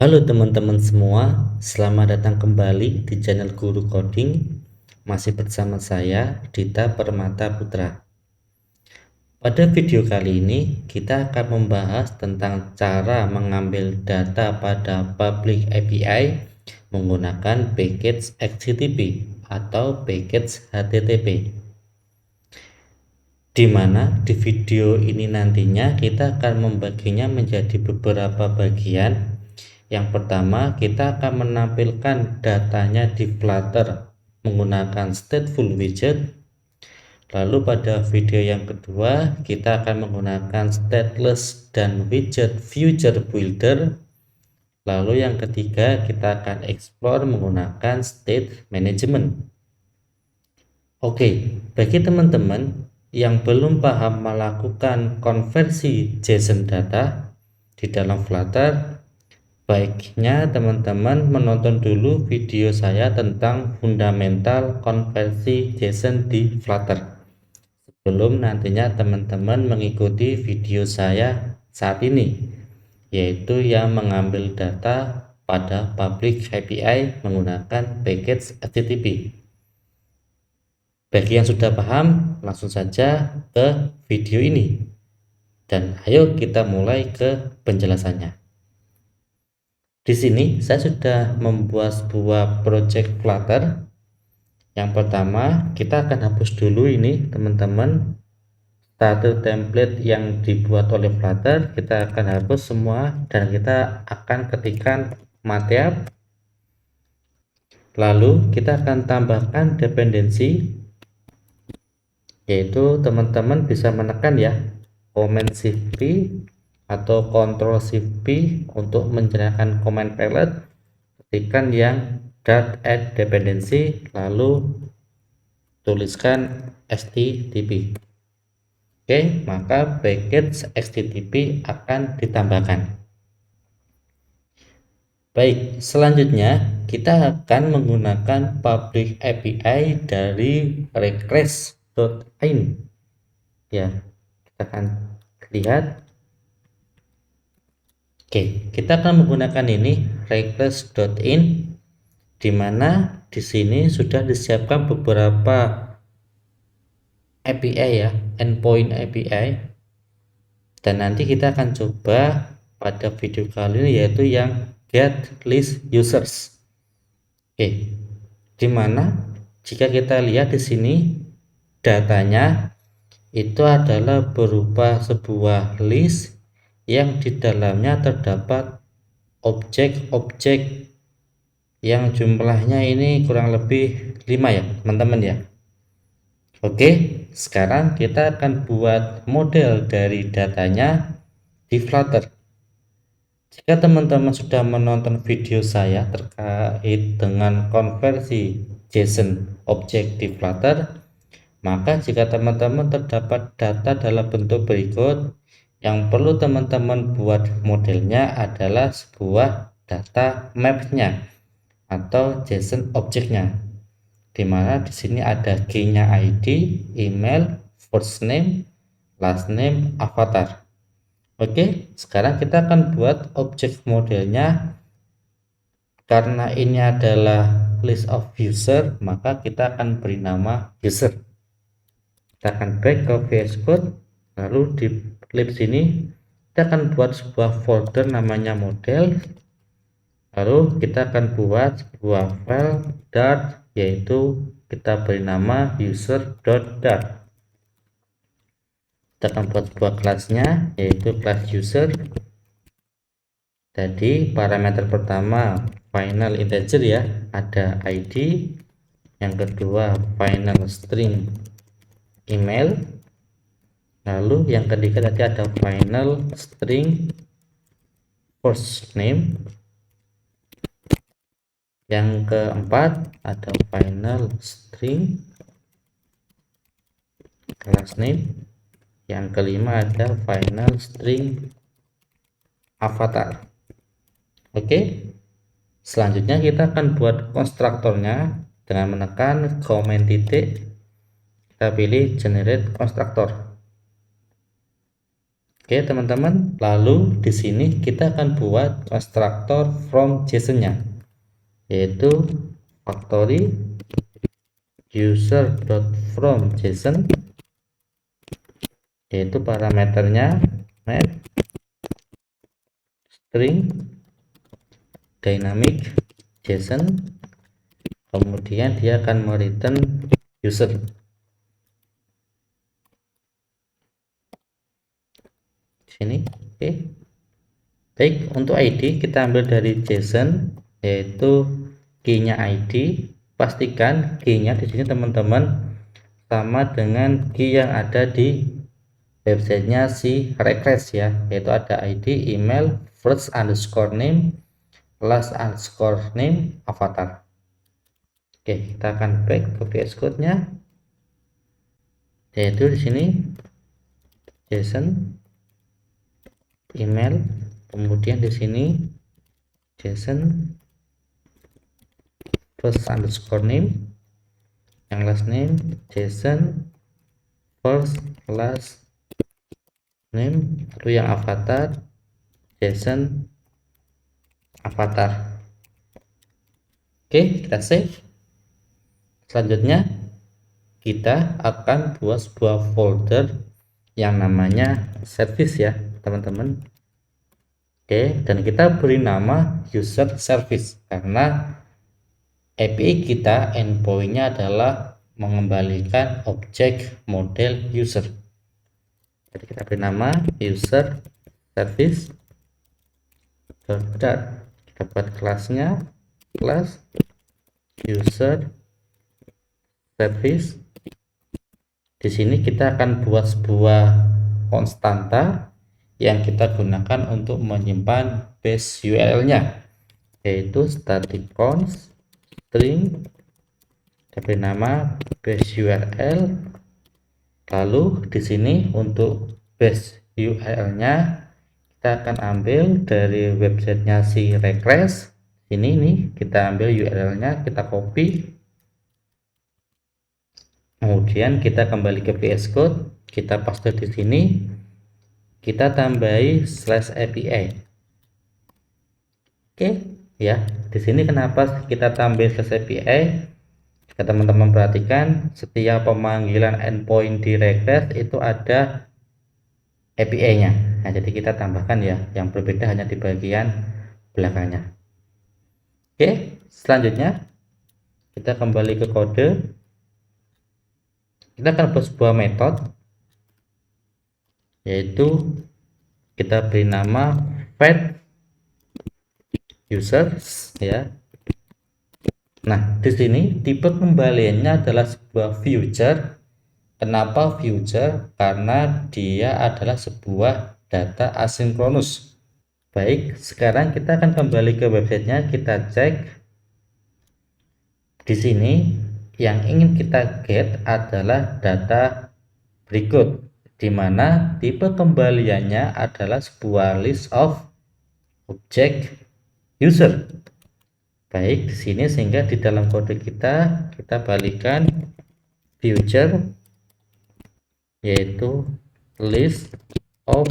Halo teman-teman semua, selamat datang kembali di channel Guru Coding. Masih bersama saya, Dita Permata Putra. Pada video kali ini, kita akan membahas tentang cara mengambil data pada public API menggunakan package HTTP atau package HTTP. Di mana di video ini nantinya kita akan membaginya menjadi beberapa bagian. Yang pertama, kita akan menampilkan datanya di Flutter menggunakan stateful widget. Lalu pada video yang kedua, kita akan menggunakan stateless dan widget future builder. Lalu yang ketiga, kita akan explore menggunakan state management. Oke, bagi teman-teman yang belum paham melakukan konversi JSON data di dalam Flutter, baiknya teman-teman menonton dulu video saya tentang fundamental konversi JSON di Flutter sebelum nantinya teman-teman mengikuti video saya saat ini, yaitu yang mengambil data pada public API menggunakan package HTTP. Bagi yang sudah paham, langsung saja ke video ini dan ayo kita mulai ke penjelasannya. Di sini saya sudah membuat sebuah project Flutter. Yang pertama, kita akan hapus dulu ini teman-teman, starter template yang dibuat oleh Flutter. Kita akan hapus semua dan kita akan ketikkan Mateab. Lalu kita akan tambahkan dependensi, yaitu teman-teman bisa menekan ya Command Shift P atau Ctrl Shift P untuk menjalankan command palette. Ketikkan yang .add dependency, lalu tuliskan HTTP. Oke, maka package HTTP akan ditambahkan. Baik, selanjutnya kita akan menggunakan public API dari request.in. Ya, kita akan lihat. Oke, kita akan menggunakan ini request.in, di mana di sini sudah disiapkan beberapa API ya, endpoint API, dan nanti kita akan coba pada video kali ini yaitu yang get list users. Oke, di mana jika kita lihat di sini datanya itu adalah berupa sebuah list yang di dalamnya terdapat objek-objek yang jumlahnya ini kurang lebih 5 ya teman-teman ya. Oke, sekarang kita akan buat model dari datanya di Flutter. Jika teman-teman sudah menonton video saya terkait dengan konversi JSON objek di Flutter, maka jika teman-teman terdapat data dalam bentuk berikut, yang perlu teman-teman buat modelnya adalah sebuah data map-nya atau JSON objeknya, di mana di sini ada key-nya ID, email, first name, last name, avatar. Oke, sekarang kita akan buat objek modelnya. Karena ini adalah list of user, maka kita akan beri nama user. Kita akan back ke VS Code, lalu di lib sini kita akan buat sebuah folder namanya model. Lalu kita akan buat sebuah file Dart, yaitu kita beri nama user.dart. Kita akan buat sebuah kelasnya yaitu kelas user. Jadi parameter pertama final integer ya, ada ID. Yang kedua final string email. Lalu yang ketiga tadi ada final string first name. Yang keempat ada final string last name. Yang kelima ada final string avatar. Oke, selanjutnya kita akan buat konstruktornya dengan menekan command titik, kita pilih generate constructor. Oke, teman-teman. Lalu di sini kita akan buat konstruktor from JSON-nya, yaitu factory user.from.json, yaitu parameternya map string dynamic JSON, kemudian dia akan mereturn user. Sini, oke. Baik, untuk ID kita ambil dari JSON, yaitu key-nya ID. Pastikan key-nya di sini teman-teman sama dengan key yang ada di websitenya si Request ya, yaitu ada ID, email, first underscore name, last underscore name, avatar. Oke, kita akan back ke VS Code-nya, yaitu di sini JSON email, kemudian di sini JSON first underscore name, yang last name JSON first last name, lalu yang avatar JSON avatar. Oke, kita save. Selanjutnya kita akan buat sebuah folder yang namanya service ya teman-teman. Oke, dan kita beri nama user service karena API kita endpointnya adalah mengembalikan objek model user. Jadi kita beri nama user service. Kita buat kelasnya kelas user service. Di sini kita akan buat sebuah konstanta yang kita gunakan untuk menyimpan base URL-nya, yaitu static const string, beri nama base URL. Lalu di sini untuk base URL-nya kita akan ambil dari websitenya si Request. Ini nih kita ambil URL-nya, kita copy. Kemudian kita kembali ke VS Code, kita paste di sini, kita tambahi /API. Oke, ya. Di sini kenapa kita tambah /API? Jika teman-teman perhatikan, setiap pemanggilan endpoint di request itu ada API-nya. Nah, jadi kita tambahkan ya, yang berbeda hanya di bagian belakangnya. Oke, selanjutnya kita kembali ke kode. Kita akan buat sebuah metode, yaitu kita beri nama fetch users ya. Nah, di sini tipe kembaliannya adalah sebuah future. Kenapa future? Karena dia adalah sebuah data asinkronus. Baik, sekarang kita akan kembali ke websitenya, kita cek. Di sini yang ingin kita get adalah data berikut, di mana tipe kembaliannya adalah sebuah list of object user. Baik, di sini sehingga di dalam kode kita balikan future, yaitu list of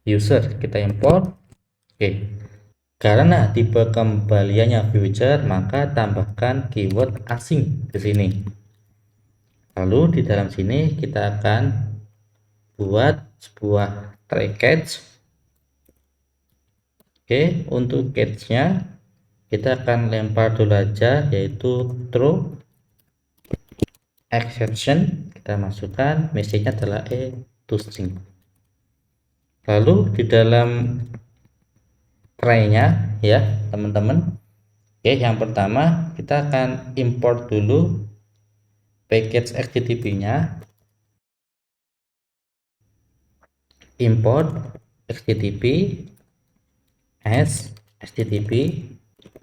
user, kita import. Oke, karena tipe kembaliannya future, maka tambahkan keyword asing di sini. Lalu di dalam sini kita akan buat sebuah try catch. Oke, untuk catch-nya kita akan lempar dulu aja, yaitu true exception. Kita masukkan message-nya adalah to string. Lalu di dalam try-nya ya teman-teman. Oke, yang pertama kita akan import dulu package HTTP-nya. Import HTTP as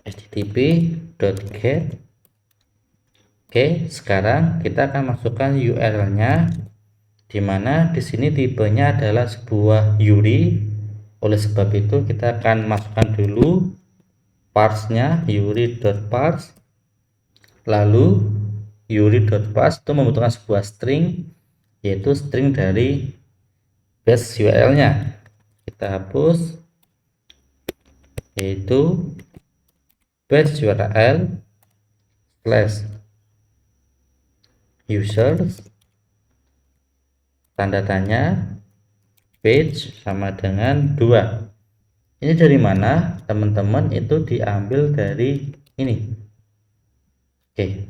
http.get. Oke, sekarang kita akan masukkan URL-nya, dimana di sini tipenya adalah sebuah URI. Oleh sebab itu kita akan masukkan dulu parse-nya, URI.parse. Lalu URI.parse itu membutuhkan sebuah string, yaitu string dari base URL-nya. Kita hapus, yaitu base URL slash users tanda tanya page sama dengan 2. Ini dari mana teman-teman? Itu diambil dari ini. Oke,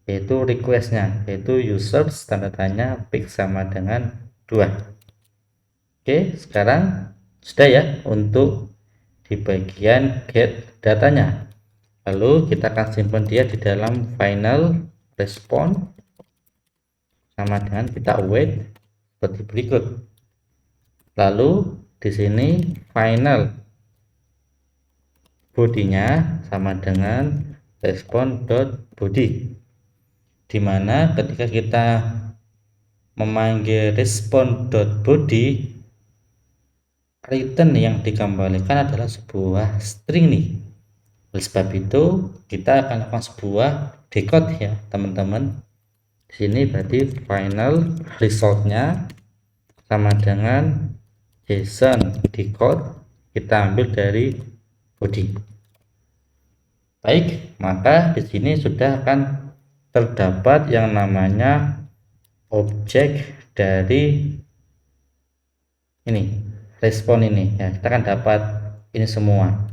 yaitu requestnya, yaitu users tanda tanya page sama dengan 2. Oke, sekarang sudah ya untuk di bagian get datanya. Lalu kita akan simpan dia di dalam final response sama dengan kita await seperti berikut. Lalu di sini final bodinya sama dengan respond.body, dimana ketika kita memanggil respond.body, return yang dikembalikan adalah sebuah string nih. Oleh sebab itu kita akan lakukan sebuah decode ya teman-teman. Di sini berarti final resultnya sama dengan JSON decode, kita ambil dari body. Baik, maka di sini sudah akan terdapat yang namanya objek dari ini respon ini ya. Kita akan dapat ini semua.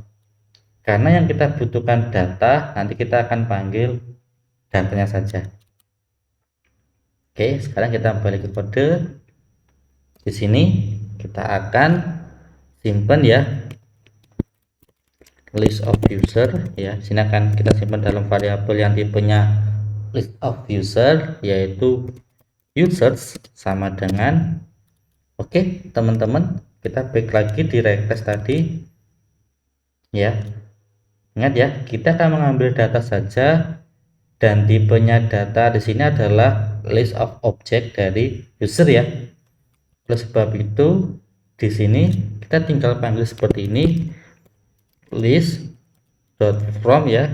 Karena yang kita butuhkan data, nanti kita akan panggil datanya saja. Oke, sekarang kita balik ke kode. Di sini kita akan simpan ya list of user ya. Sini akan kita simpan dalam variabel yang tipenya list of user, yaitu users sama dengan oke teman-teman, kita back lagi di request tadi ya. Ingat ya, kita akan mengambil data saja dan tipenya data di sini adalah list of object dari user ya. Oleh sebab itu di sini kita tinggal panggil seperti ini, list.from ya.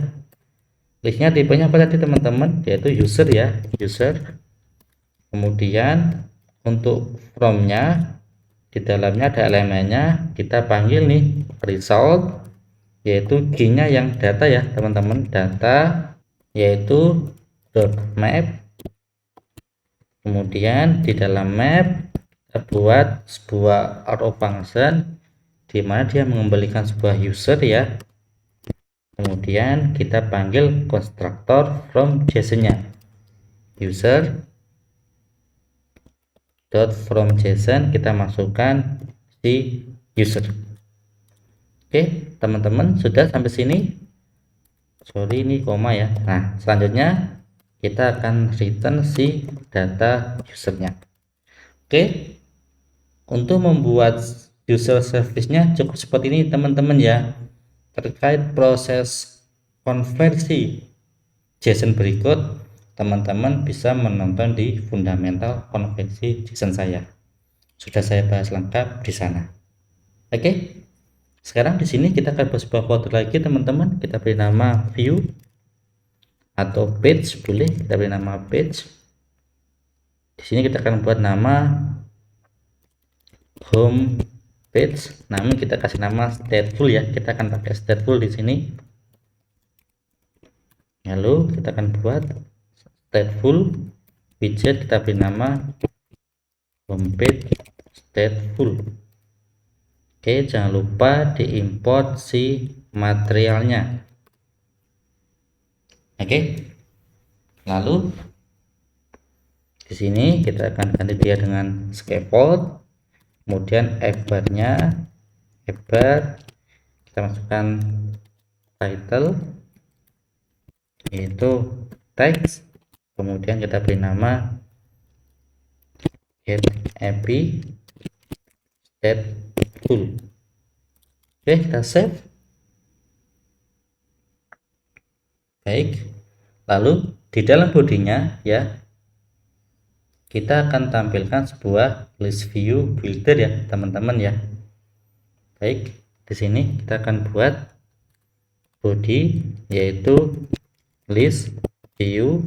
Listnya tipenya apa tadi teman-teman? Yaitu user ya, user. Kemudian untuk from-nya di dalamnya ada elemennya, kita panggil nih result, yaitu key-nya yang data ya teman-teman, data yaitu .map. Kemudian di dalam map kita buat sebuah arrow function di mana dia mengembalikan sebuah user ya. Kemudian kita panggil konstruktor from JSON-nya, user from JSON, kita masukkan si user. Oke teman-teman, sudah sampai sini. Sorry ini koma ya. Nah selanjutnya kita akan return si data usernya. Oke, untuk membuat user service-nya cukup seperti ini teman-teman ya. Terkait proses konversi JSON berikut, teman-teman bisa menonton di fundamental konversi JSON saya. Sudah saya bahas lengkap di sana. Oke, sekarang di sini kita akan buat sebuah kode lagi teman-teman. Kita beri nama view atau page, boleh kita beri nama page. Di sini kita akan buat nama home page, namun kita kasih nama stateful ya. Kita akan pakai stateful di sini. Lalu kita akan buat stateful widget, kita beri nama homepage stateful. Oke, jangan lupa diimport si materialnya. Oke, lalu di sini kita akan ganti dia dengan scaffold. Kemudian header-nya, header kita masukkan title yaitu text. Kemudian kita beri nama get API stateful. Oke, kita save. Baik, lalu di dalam bodinya ya kita akan tampilkan sebuah list view builder ya teman-teman ya. Baik, di sini kita akan buat body yaitu list view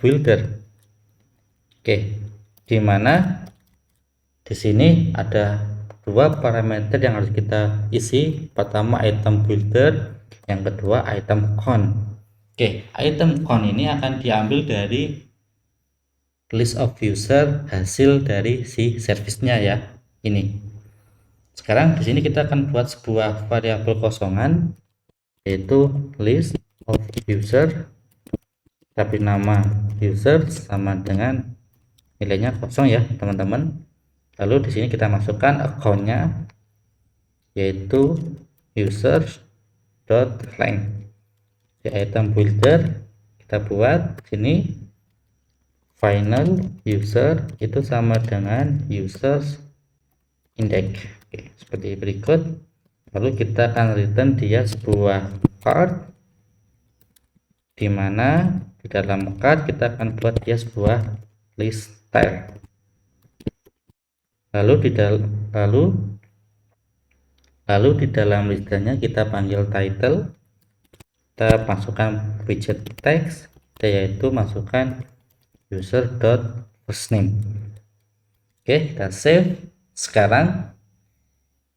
builder. Oke, di mana Di sini ada dua parameter yang harus kita isi. Pertama item builder, yang kedua item count. Oke, item count ini akan diambil dari list of user hasil dari si service-nya ya. Ini. Sekarang di sini kita akan buat sebuah variabel kosongan, yaitu list of user, tapi nama user sama dengan nilainya kosong ya teman-teman. Lalu di sini kita masukkan account-nya, yaitu user.length. Di item builder kita buat sini final user itu sama dengan users index. Oke, seperti berikut. Lalu kita akan return dia sebuah card, di mana di dalam card kita akan buat dia sebuah list style. Lalu di dalam listanya kita panggil title, kita masukkan widget text, yaitu masukkan user.firstname. Oke, kita save. Sekarang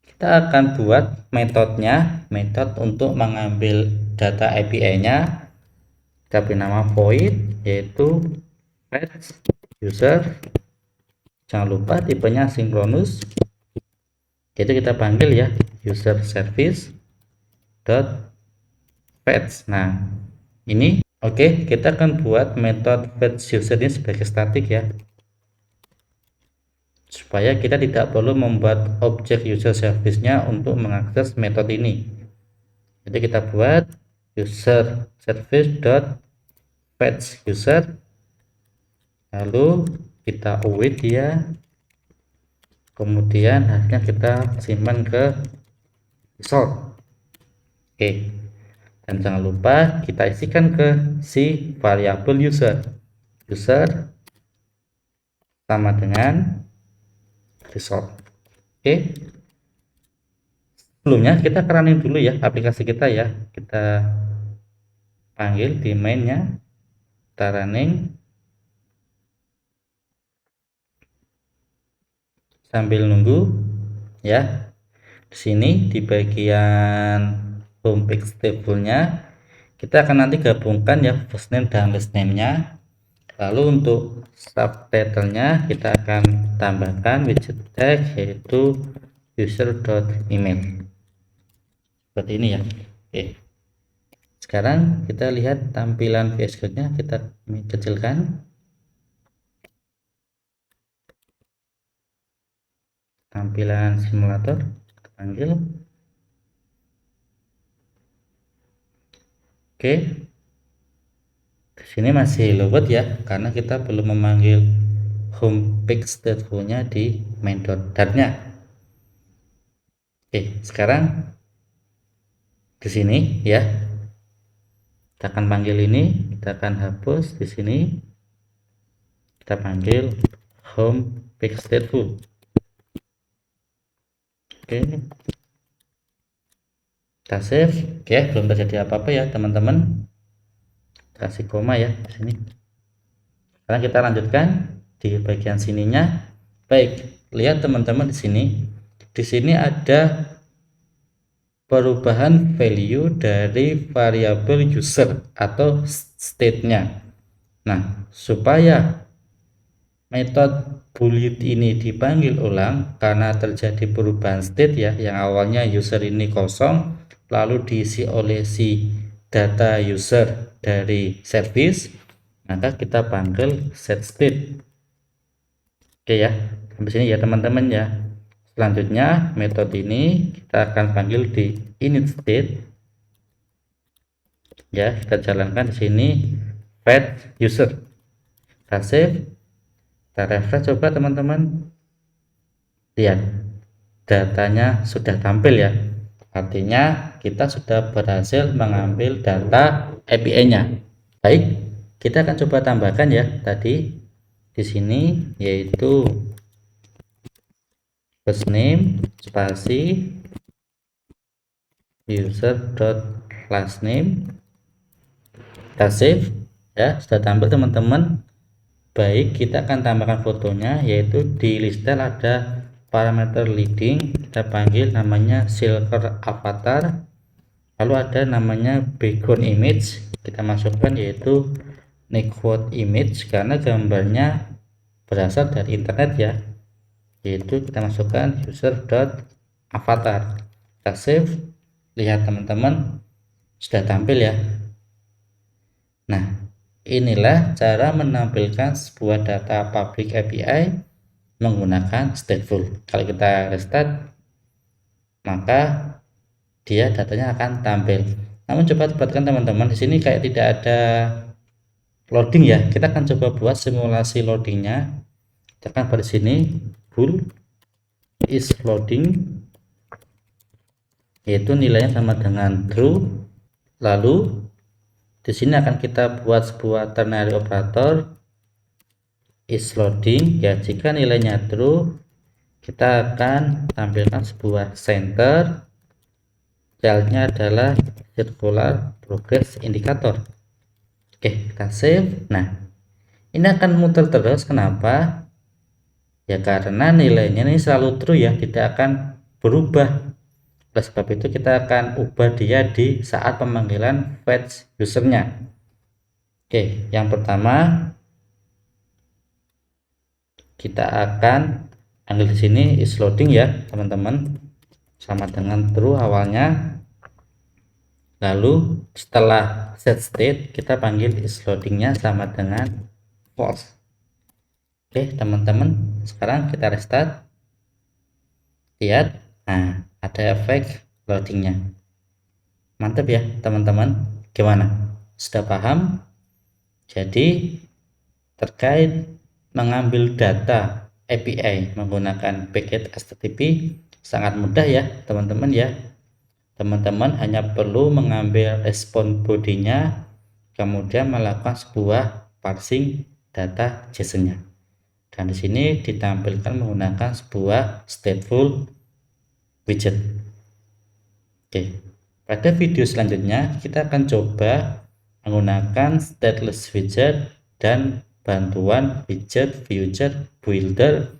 kita akan buat metode untuk mengambil data API-nya. Kita beri nama void, yaitu fetch user. Jangan lupa tipenya sinkronus, yaitu kita panggil ya user service dot fetch. Nah ini oke, kita akan buat metode fetch user ini sebagai statik ya, supaya kita tidak perlu membuat objek user service-nya untuk mengakses metode ini. Jadi kita buat user service dot fetch user, lalu kita await dia, kemudian hasilnya kita simpan ke result. Oke, dan jangan lupa kita isikan ke si variabel user sama dengan result. Oke, sebelumnya kita running dulu ya aplikasi kita ya, kita panggil di mainnya, kita running sambil nunggu ya. Di sini di bagian home page table-nya kita akan nanti gabungkan ya first name dan last name-nya. Lalu untuk subtitle-nya kita akan tambahkan widget text, yaitu user.email. Seperti ini ya. Oke. Sekarang kita lihat tampilan VS Code-nya, kita kecilkan. Tampilan simulator kita panggil. Oke, di sini masih load ya, karena kita belum memanggil home page stateful-nya di main.dart-nya. Oke, sekarang di sini ya, kita akan panggil ini, kita akan hapus di sini, kita panggil home page stateful. Oke, kita save. Oke, belum terjadi apa-apa ya teman-teman, kasih koma ya di sini. Sekarang kita lanjutkan di bagian sininya. Baik, lihat teman-teman di sini. Di sini ada perubahan value dari variabel user atau state-nya. Nah, supaya metode boolean ini dipanggil ulang karena terjadi perubahan state ya, yang awalnya user ini kosong lalu diisi oleh si data user dari service, maka kita panggil set state. Oke ya, sampai sini ya teman-teman ya. Selanjutnya metode ini kita akan panggil di init state ya, kita jalankan di sini fetch user. Kita save, kita refresh coba teman-teman, lihat datanya sudah tampil ya, artinya kita sudah berhasil mengambil data API-nya. Baik, kita akan coba tambahkan ya tadi di sini, yaitu first name spasi user.last name. Kita save ya, sudah tampil teman-teman. Baik, kita akan tambahkan fotonya, yaitu di list style ada parameter leading kita panggil namanya silver avatar. Lalu ada namanya background image, kita masukkan yaitu Nequot image karena gambarnya berasal dari internet ya, yaitu kita masukkan user.avatar. Kita save, lihat teman-teman sudah tampil ya. Nah, inilah cara menampilkan sebuah data public API menggunakan stateful. Kalau kita restart, maka dia datanya akan tampil. Namun coba perhatikan teman-teman, di sini kayak tidak ada loading ya. Kita akan coba buat simulasi loadingnya. Tekan pada sini bool is loading, yaitu nilainya sama dengan true. Lalu di sini akan kita buat sebuah ternary operator is loading ya. Jika nilainya true, kita akan tampilkan sebuah center, filenya adalah circular progress indicator. Oke, kita save. Nah, ini akan muter terus. Kenapa? Ya karena nilainya ini selalu true ya, tidak akan berubah. Oleh sebab itu kita akan ubah dia di saat pemanggilan fetch usernya. Oke, yang pertama kita akan panggil di sini is loading ya teman-teman, sama dengan true awalnya. Lalu setelah set state kita panggil is loadingnya sama dengan false. Oke teman-teman, sekarang kita restart. Lihat, nah ada efek loadingnya. Mantap ya teman-teman. Gimana, sudah paham? Jadi terkait mengambil data API menggunakan paket HTTP sangat mudah ya teman-teman ya. Teman-teman hanya perlu mengambil respon bodinya, kemudian melakukan sebuah parsing data JSON-nya. Dan di sini ditampilkan menggunakan sebuah stateful widget. Oke, pada video selanjutnya kita akan coba menggunakan stateless widget dan bantuan widget future builder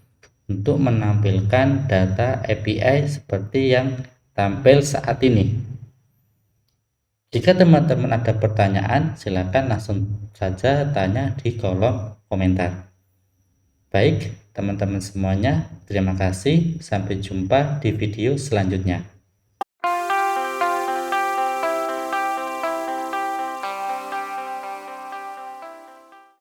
untuk menampilkan data API seperti yang tampil saat ini. Jika teman-teman ada pertanyaan, silakan langsung saja tanya di kolom komentar. Baik, teman-teman semuanya, terima kasih. Sampai jumpa di video selanjutnya.